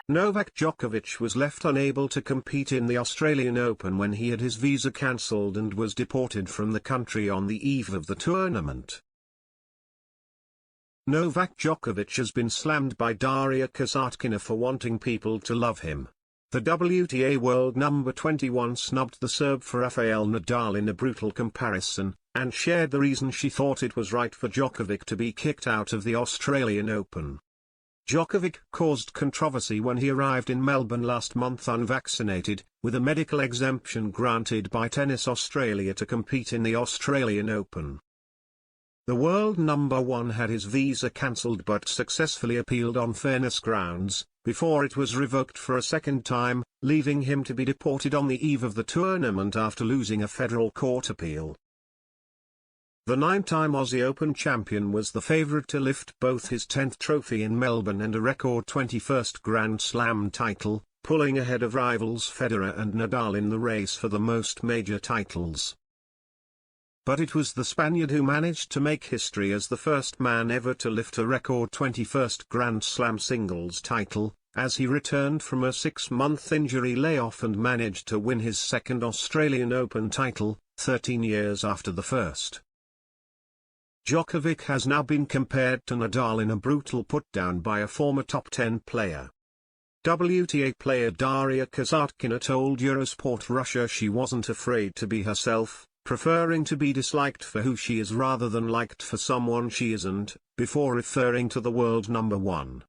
Novak Djokovic was left unable to compete in the Australian Open when he had his visa cancelled and was deported from the country on the eve of the tournament. Novak Djokovic has been slammed by Daria Kasatkina for wanting people to love him. The WTA world number 21 snubbed the Serb for Rafael Nadal in a brutal comparison, and shared the reason she thought it was right for Djokovic to be kicked out of the Australian Open. Djokovic caused controversy when he arrived in Melbourne last month unvaccinated, with a medical exemption granted by Tennis Australia to compete in the Australian Open. The world number 1 had his visa cancelled but successfully appealed on fairness grounds, before it was revoked for a second time, leaving him to be deported on the eve of the tournament after losing a federal court appeal. The 9-time Aussie Open champion was the favourite to lift both his 10th trophy in Melbourne and a record 21st Grand Slam title, pulling ahead of rivals Federer and Nadal in the race for the most major titles. But it was the Spaniard who managed to make history as the first man ever to lift a record 21st Grand Slam singles title, as he returned from a 6-month injury layoff and managed to win his second Australian Open title, 13 years after the first. Djokovic has now been compared to Nadal in a brutal put-down by a former top 10 player. WTA player Daria Kasatkina told Eurosport Russia she wasn't afraid to be herself, preferring to be disliked for who she is rather than liked for someone she isn't, before referring to the world number 1.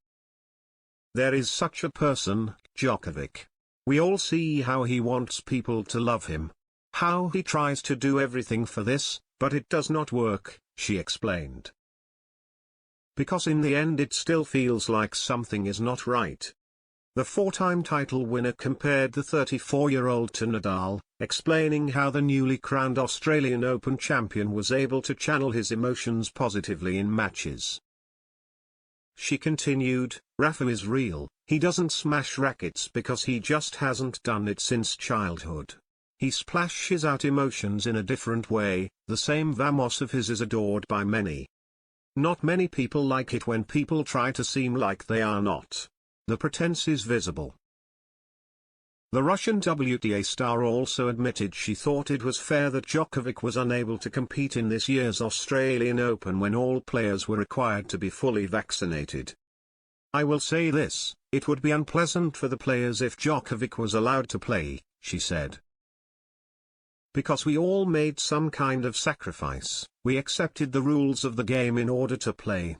There is such a person, Djokovic. We all see how he wants people to love him. How he tries to do everything for this, but it does not work, she explained. Because in the end it still feels like something is not right. The 4-time title winner compared the 34-year-old to Nadal, explaining how the newly crowned Australian Open champion was able to channel his emotions positively in matches. She continued, "Rafa is real, he doesn't smash rackets because he just hasn't done it since childhood. He splashes out emotions in a different way, the same vamos of his is adored by many. Not many people like it when people try to seem like they are not. The pretense is visible." The Russian WTA star also admitted she thought it was fair that Djokovic was unable to compete in this year's Australian Open when all players were required to be fully vaccinated. "I will say this, it would be unpleasant for the players if Djokovic was allowed to play," she said. "Because we all made some kind of sacrifice, we accepted the rules of the game in order to play.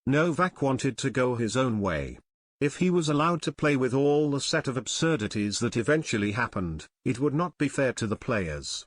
Novak wanted to go his own way. If he was allowed to play with all the set of absurdities that eventually happened, it would not be fair to the players.